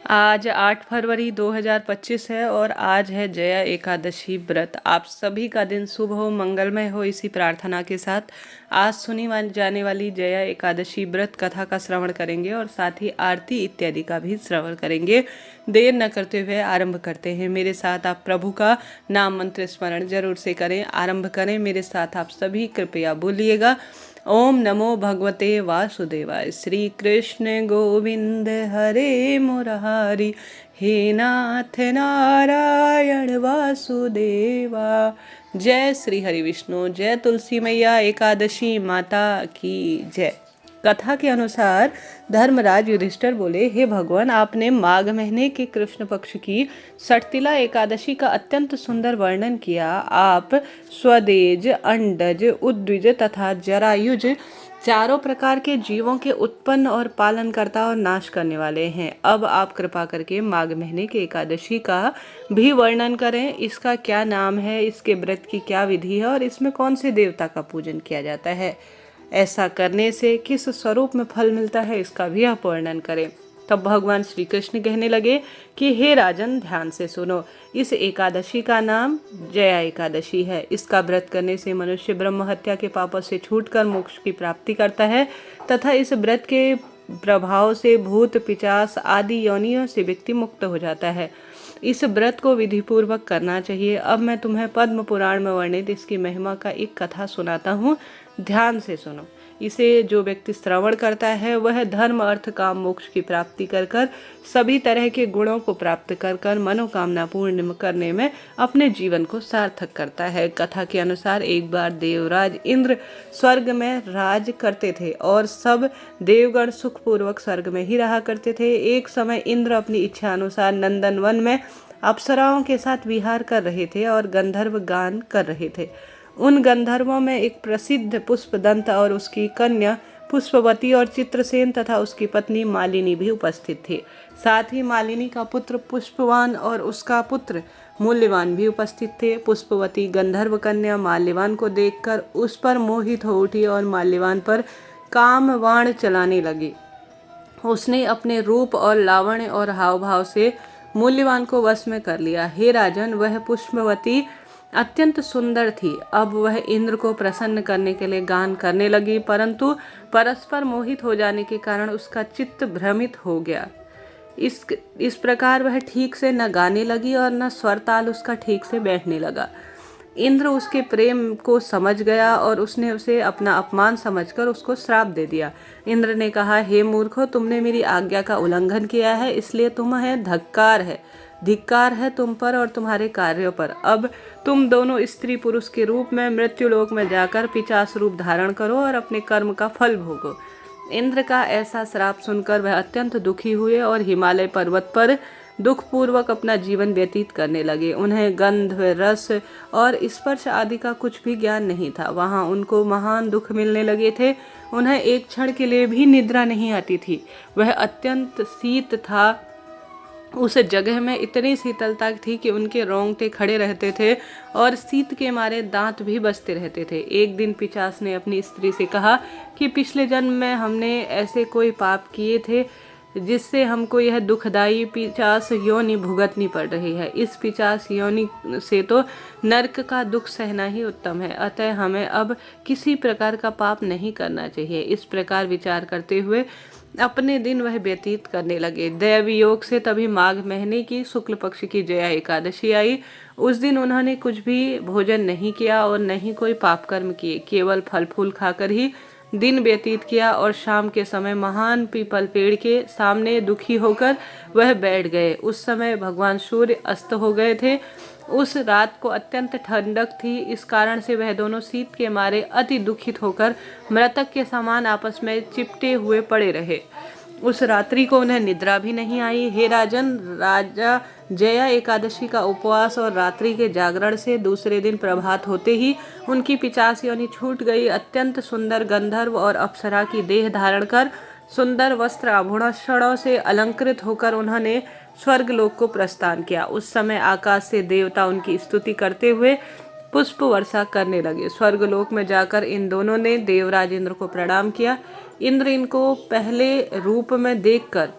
आज 8 फरवरी 2025 है और आज है जया एकादशी व्रत। आप सभी का दिन शुभ हो, मंगलमय हो, इसी प्रार्थना के साथ आज सुनी जाने वाली जया एकादशी व्रत कथा का श्रवण करेंगे और साथ ही आरती इत्यादि का भी श्रवण करेंगे। देर न करते हुए आरंभ करते हैं। मेरे साथ आप प्रभु का नाम मंत्र स्मरण जरूर से करें। आरंभ करें मेरे साथ आप सभी, कृपया बोलिएगा। ओम नमो भगवते वासुदेवाय। श्री कृष्ण गोविंद हरे मुरारी, हे नाथ नारायण वासुदेवा। जय श्री हरि विष्णु, जय तुलसी मैया एकादशी माता की जय। कथा के अनुसार धर्मराज युधिष्ठिर बोले, हे भगवान, आपने माघ महीने के कृष्ण पक्ष की षटतिला एकादशी का अत्यंत सुंदर वर्णन किया। आप स्वदेज, अंडज, उद्विज तथा जरायुज चारों प्रकार के जीवों के उत्पन्न और पालन करता और नाश करने वाले हैं। अब आप कृपा करके माघ महीने के एकादशी का भी वर्णन करें। इसका क्या नाम है, इसके व्रत की क्या विधि है और इसमें कौन से देवता का पूजन किया जाता है, ऐसा करने से किस स्वरूप में फल मिलता है, इसका भी आप वर्णन करें। तब भगवान श्री कृष्ण कहने लगे कि हे राजन, ध्यान से सुनो। इस एकादशी का नाम जया एकादशी है। इसका व्रत करने से मनुष्य ब्रह्म हत्या के पापों से छूटकर मोक्ष की प्राप्ति करता है तथा इस व्रत के प्रभाव से भूत, पिशाच आदि योनियों से व्यक्ति मुक्त हो जाता है। इस व्रत को विधि पूर्वक करना चाहिए। अब मैं तुम्हें पद्म पुराण में वर्णित इसकी महिमा का एक कथा सुनाता हूँ, ध्यान से सुनो। इसे जो व्यक्ति श्रवण करता है वह धर्म, अर्थ, काम, मोक्ष की प्राप्ति कर कर सभी तरह के गुणों को प्राप्त कर कर मनोकामना पूर्ण करने में अपने जीवन को सार्थक करता है। कथा के अनुसार एक बार देवराज इंद्र स्वर्ग में राज करते थे और सब देवगण सुखपूर्वक स्वर्ग में ही रहा करते थे। एक समय इंद्र अपनी इच्छा अनुसार नंदन वन में अप्सराओं के साथ विहार कर रहे थे और गंधर्व गान कर रहे थे। उन गंधर्वों में एक प्रसिद्ध पुष्पदंत और उसकी कन्या पुष्पवती और चित्रसेन तथा उसकी पत्नी मालिनी भी उपस्थित थी। साथ ही मालिनी का पुत्र पुष्पवान और उसका पुत्र मूल्यवान भी उपस्थित थे। पुष्पवती गंधर्व कन्या माल्यवान को देखकर उस पर मोहित हो उठी और माल्यवान पर कामवाण चलाने लगी। उसने अपने रूप और लावण्य और हाव भाव से मूल्यवान को वश में कर लिया। हे राजन, वह पुष्पवती अत्यंत सुंदर थी। अब वह इंद्र को प्रसन्न करने के लिए गान करने लगी, परंतु परस्पर मोहित हो जाने के कारण उसका चित्त भ्रमित हो गया। इस प्रकार वह ठीक से न गाने लगी और न स्वरताल उसका ठीक से बैठने लगा। इंद्र उसके प्रेम को समझ गया और उसने उसे अपना अपमान समझकर उसको श्राप दे दिया। इंद्र ने कहा, हे मूर्खो, तुमने मेरी आज्ञा का उल्लंघन किया है, इसलिए तुम्हें धिक्कार है तुम पर और तुम्हारे कार्यों पर। अब तुम दोनों स्त्री पुरुष के रूप में मृत्युलोक में जाकर पिशाच रूप धारण करो और अपने कर्म का फल भोगो। इंद्र का ऐसा श्राप सुनकर वह अत्यंत दुखी हुए और हिमालय पर्वत पर दुखपूर्वक अपना जीवन व्यतीत करने लगे। उन्हें गंध, रस और स्पर्श आदि का कुछ भी ज्ञान नहीं था। वहाँ उनको महान दुख मिलने लगे थे। उन्हें एक क्षण के लिए भी निद्रा नहीं आती थी। वह अत्यंत शीत था। उस जगह में इतनी शीतलता थी कि उनके रोंगटे खड़े रहते थे और शीत के मारे दांत भी बजते रहते थे। एक दिन पिशाच ने अपनी स्त्री से कहा कि पिछले जन्म में हमने ऐसे कोई पाप किए थे जिससे हमको यह दुखदायी पिशाच योनि भुगतनी पड़ रही है। इस पिशाच योनि से तो नरक का दुख सहना ही उत्तम है, अतः हमें अब किसी प्रकार का पाप नहीं करना चाहिए। इस प्रकार विचार करते हुए अपने दिन वह व्यतीत करने लगे। दैवी योग से तभी माघ महीने की शुक्ल पक्ष की जया एकादशी आई। उस दिन उन्होंने कुछ भी भोजन नहीं किया और न ही कोई पाप कर्म किए, केवल फल फूल खाकर ही दिन व्यतीत किया और शाम के समय महान पीपल पेड़ के सामने दुखी होकर वह बैठ गए। उस समय भगवान सूर्य अस्त हो गए थे। उस रात को अत्यंत ठंडक थी, इस कारण से वह दोनों शीत के मारे अति दुखित होकर मृतक के समान आपस में चिपटे हुए पड़े रहे। उस रात्रि को उन्हें निद्रा भी नहीं आई। हे राजन, राजा जया एकादशी का उपवास और रात्रि के जागरण से दूसरे दिन प्रभात होते ही उनकी पिशाच योनि छूट गई। अत्यंत सुंदर गंधर्व और अप्सरा की देह धारण कर सुंदर वस्त्र आभूषणों से अलंकृत होकर उन्होंने स्वर्गलोक को प्रस्थान किया। उस समय आकाश से देवता उनकी स्तुति करते हुए पुष्प वर्षा करने लगे। स्वर्गलोक में जाकर इन दोनों ने देवराज इंद्र को प्रणाम किया। इंद्र इनको पहले रूप में देखकर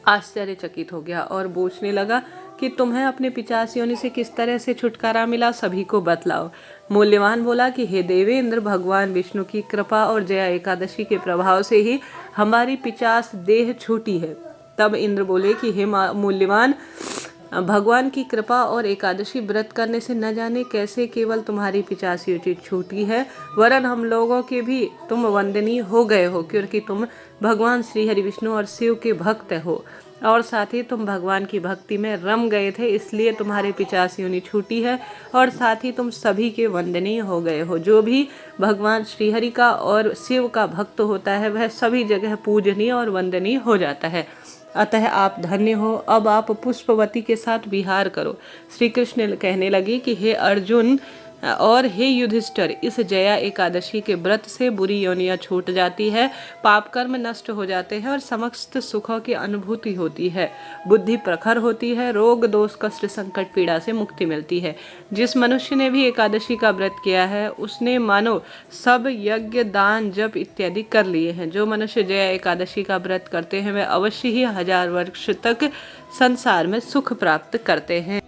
आश्चर्यचकित हो गया और पूछने लगा कि तुम्हें अपने 50 योनि से किस तरह से छुटकारा मिला, सभी को बतलाओ। मूल्यवान बोला कि हे देवेंद्र, भगवान विष्णु की कृपा और जया एकादशी के प्रभाव से ही हमारी 50 देह छूटी है। तब इंद्र बोले कि हे मूल्यवान, भगवान की कृपा और एकादशी व्रत करने से न जाने कैसे केवल तुम्हारी 50 योनि छूटी है, वरन हम लोगों के भी तुम वंदनीय हो गए हो, क्योंकि तुम भगवान श्री हरि विष्णु और शिव के भक्त हो और साथ ही तुम भगवान की भक्ति में रम गए थे, इसलिए तुम्हारे 50 योनि छूटी है और साथ ही तुम सभी के वंदनीय हो गए हो। जो भी भगवान श्रीहरि का और शिव का भक्त होता है वह सभी जगह पूजनीय और वंदनीय हो जाता है। अतः आप धन्य हो, अब आप पुष्पवती के साथ विहार करो। श्री कृष्ण कहने लगे कि हे अर्जुन और हे युधिष्ठिर, इस जया एकादशी के व्रत से बुरी योनियां छूट जाती है, पाप कर्म नष्ट हो जाते हैं और समस्त सुखों की अनुभूति होती है, बुद्धि प्रखर होती है, रोग दोष कष्ट संकट पीड़ा से मुक्ति मिलती है। जिस मनुष्य ने भी एकादशी का व्रत किया है उसने मानो सब यज्ञ दान जप इत्यादि कर लिए हैं। जो मनुष्य जया एकादशी का व्रत करते हैं वे अवश्य ही 1000 वर्ष तक संसार में सुख प्राप्त करते हैं।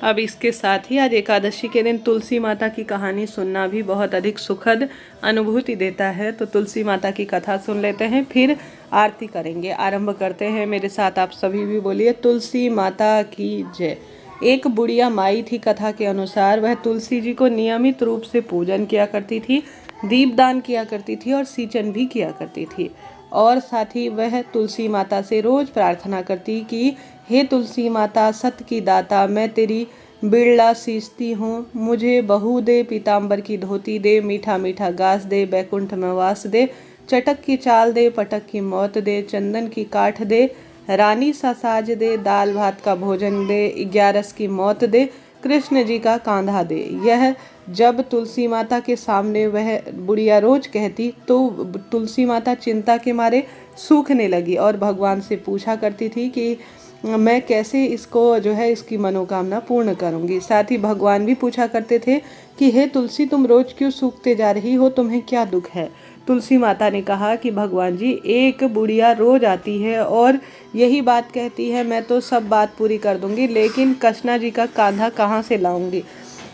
अब इसके साथ ही आज एकादशी के दिन तुलसी माता की कहानी सुनना भी बहुत अधिक सुखद अनुभूति देता है। तो तुलसी माता की कथा सुन लेते हैं, फिर आरती करेंगे। आरंभ करते हैं, मेरे साथ आप सभी भी बोलिए तुलसी माता की जय। एक बुढ़िया माई थी। कथा के अनुसार वह तुलसी जी को नियमित रूप से पूजन किया करती थी, दीपदान किया करती थी और सिंचन भी किया करती थी। और साथ ही वह तुलसी माता से रोज प्रार्थना करती कि हे तुलसी माता, सत की दाता, मैं तेरी बिरला सींचती हूँ, मुझे बहू दे, पीताम्बर की धोती दे, मीठा मीठा घास दे, बैकुंठ में वास दे, चटक की चाल दे, पटक की मौत दे, चंदन की काठ दे, रानी सा साज दे, दाल भात का भोजन दे, 11 की मौत दे, कृष्ण जी का कांधा दे। यह जब तुलसी माता के सामने वह बुढ़िया रोज कहती तो तुलसी माता चिंता के मारे सूखने लगी और भगवान से पूछा करती थी कि मैं कैसे इसको इसकी मनोकामना पूर्ण करूंगी। साथ ही भगवान भी पूछा करते थे कि हे तुलसी, तुम रोज क्यों सूखते जा रही हो, तुम्हें क्या दुख है। तुलसी माता ने कहा कि भगवान जी, एक बुढ़िया रोज आती है और यही बात कहती है मैं तो सब बात पूरी कर दूंगी, लेकिन कृष्णा जी का कांधा कहाँ से लाऊंगी।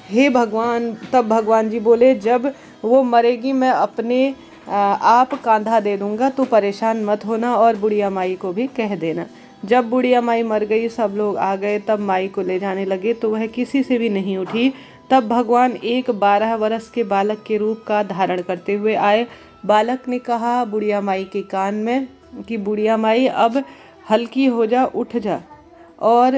हे भगवान। तब भगवान जी बोले, जब वो मरेगी मैं अपने आप कांधा दे दूंगा, तू परेशान मत होना और बुढ़िया माई को भी कह देना। जब बुढ़िया माई मर गई, सब लोग आ गए, तब माई को ले जाने लगे तो वह किसी से भी नहीं उठी। तब भगवान एक 12 वर्ष के बालक के रूप का धारण करते हुए आए। बालक ने कहा बुढ़िया माई के कान में कि बुढ़िया माई अब हल्की हो जा, उठ जा। और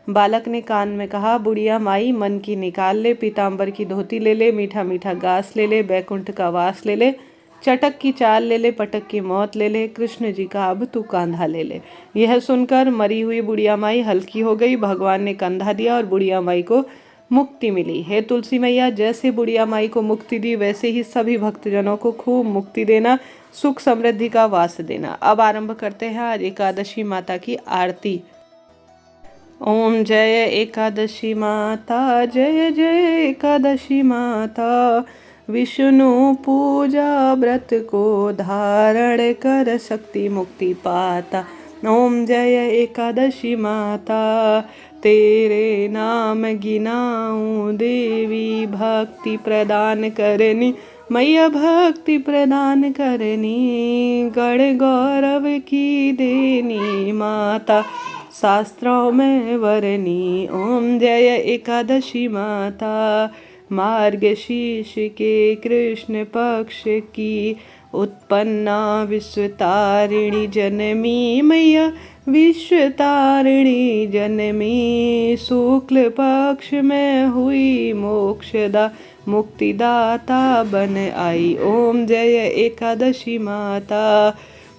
बालक ने कान में कहा बुढ़िया माई मन की निकाल ले, पीताम्बर की धोती ले ले, मीठा मीठा घास ले ले, बैकुंठ का वास ले ले, चटक की चाल ले ले, पटक की मौत ले ले, कृष्ण जी का अब तू कांधा ले ले। यह सुनकर मरी हुई बुढ़िया माई हल्की हो गई। भगवान ने कंधा दिया और बुढ़िया माई को मुक्ति मिली। हे तुलसी मैया, जैसे बुढ़िया माई को मुक्ति दी वैसे ही सभी भक्तजनों को खूब मुक्ति देना, सुख समृद्धि का वास देना। अब आरंभ करते हैं आज एकादशी माता की आरती। ओम जय एकादशी माता, जय जय एकादशी माता, विष्णु पूजा व्रत को धारण कर शक्ति मुक्ति पाता। ओम जय एकादशी माता, तेरे नाम गिनाऊं देवी, भक्ति प्रदान करनी मैया, भक्ति प्रदान करनी, गण गौरव की देनी माता, शास्त्रों में वरनी। ओम जय एकादशी माता, मार्गशीर्ष के कृष्ण पक्ष की उत्पन्ना विश्वतारिणी जनमी मैया, विश्वतारिणी जनमी, शुक्ल पक्ष में हुई मोक्षदा, मुक्तिदाता बन आई। ओम जय एकादशी माता,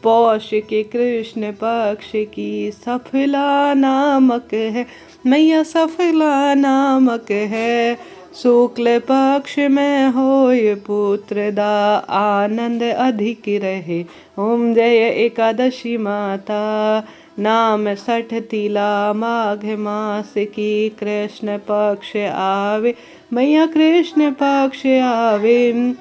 पौष के कृष्ण पक्ष की सफला नामक है मैया, सफला नामक है, शुक्ल पक्ष में होय पुत्र दा, आनंद अधिक रहे। ओम जय एकादशी माता, नाम 60 तिला, माघ मास की कृष्ण पक्ष आवे मैया, कृष्ण पक्ष आवे,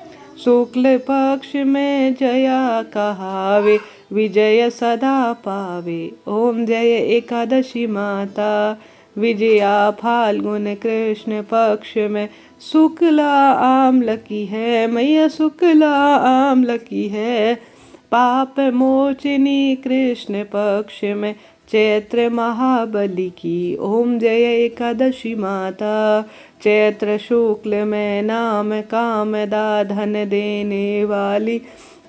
शुक्ल पक्ष में जया कहावे, विजय सदा पावे। ओम जय एकादशी माता। विजया फाल्गुन कृष्ण पक्ष में शुक्ला आम्ल की है, मैया शुक्ला आम्ल की है। पाप मोचनी कृष्ण पक्ष में चैत्र महाबली की। ओम जय एकादशी माता। चैत्र शुक्ल में नाम कामदा धन देने वाली,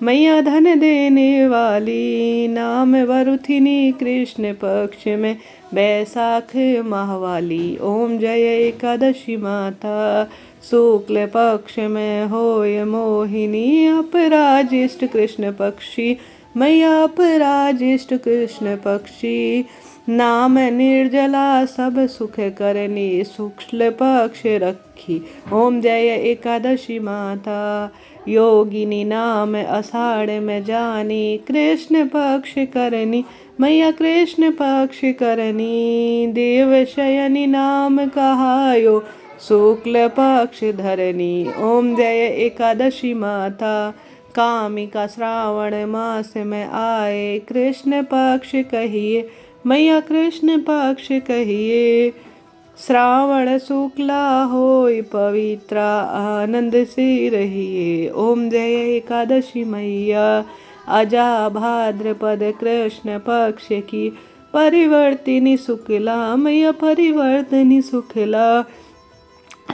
मैया धन देने वाली। नाम वरुथिनी कृष्ण पक्ष में बैसाख माहवाली। ओम जय एकादशी माता। शुक्ल पक्ष में होय मोहिनी, अपराजिष्ट कृष्ण पक्षी, मैया अपराजिष्ट कृष्ण पक्षी। नाम निर्जला सब सुख करनी, शुक्ल पक्ष रखी। ओम जय एकादशी माता। योगिनी नाम आषाढ़ में जानी, कृष्ण पक्ष करनी, मैया कृष्ण पक्ष करनी। देव शयनी नाम कहायो, शुक्ल पक्ष धरनी। ओम जय एकादशी माता। कामिका श्रावण मास में आए, कृष्ण पक्ष कहिए, मैया कृष्ण पक्ष कहिए। श्रावण शुक्ला होय पवित्रा, आनंद से रहिए। ओम जय एकादशी मैया। अजा भाद्रपद कृष्ण पक्ष की, परिवर्तिनी शुक्ला, मैया परिवर्तिनी शुक्ला।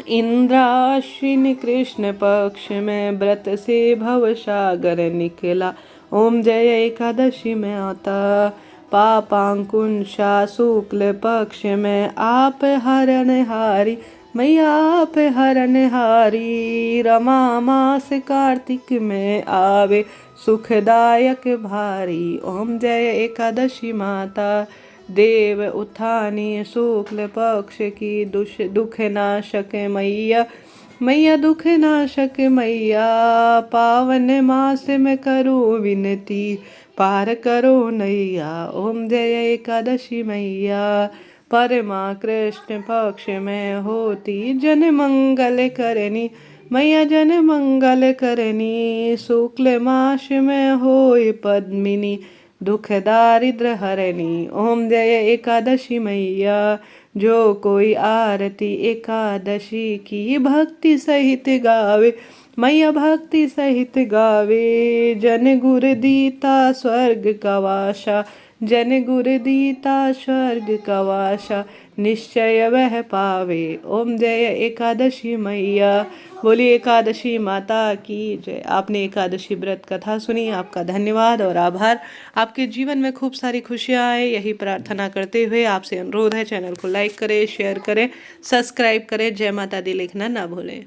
इंद्राश्विनी कृष्ण पक्ष में व्रत से भव सागर निकला। ओम जय एकादशी में आता। पापांकुशा शुक्ल पक्ष में आप हरणहारी, मैया आप हरणहारी। रमा मास कार्तिक में आवे, सुखदायक भारी। ओम जय एकादशी माता। देव उत्थानी शुक्ल पक्ष की, दुख नाशक मैया, मैया दुख नाशक मैया। पावन मास में करूँ विनती, पार करो नैया। ओम जय एकादशी मैया। परमा कृष्ण पक्ष में होती, जन मंगल करनी, मैया जन मंगल करनी। शुक्ल मास में होय पद्मिनी, दुख दारिद्र हरनी। ओम जय एकादशी मैया। जो कोई आरती एकादशी की, भक्ति सहित गावे, मैया भक्ति सहित गावे। जन गुर दीता स्वर्ग का वासा, जन गुर दीता स्वर्ग का वासा, निश्चय वह पावे। ओम जय एकादशी मैया। बोलिए एकादशी माता की जय। आपने एकादशी व्रत कथा सुनी, आपका धन्यवाद और आभार। आपके जीवन में खूब सारी खुशियाँ आए, यही प्रार्थना करते हुए आपसे अनुरोध है, चैनल को लाइक करें, शेयर करें, सब्सक्राइब करें। जय माता दी लिखना ना भूलें।